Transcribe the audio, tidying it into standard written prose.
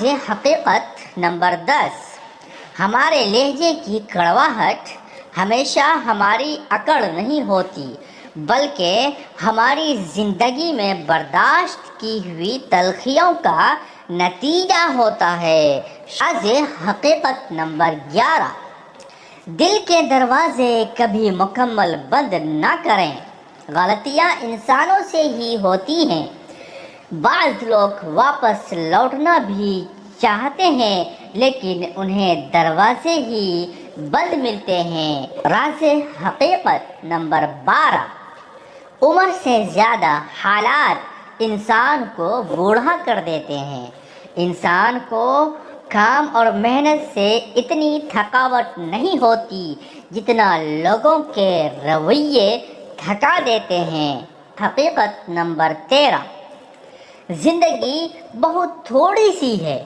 یہ حقیقت نمبر 10، ہمارے لہجے کی کڑواہٹ ہمیشہ ہماری اکڑ نہیں ہوتی بلکہ ہماری زندگی میں برداشت کی ہوئی تلخیوں کا نتیجہ ہوتا ہے۔ حقیقت نمبر 11، دل کے دروازے کبھی مکمل بند نہ کریں۔ غلطیاں انسانوں سے ہی ہوتی ہیں، بعض لوگ واپس لوٹنا بھی چاہتے ہیں لیکن انہیں دروازے ہی بند ملتے ہیں۔ حقیقت نمبر 12، عمر سے زیادہ حالات انسان کو بوڑھا کر دیتے ہیں۔ انسان کو کام اور محنت سے اتنی تھکاوٹ نہیں ہوتی جتنا لوگوں کے رویے تھکا دیتے ہیں۔ حقیقت نمبر 13، زندگی بہت تھوڑی سی ہے،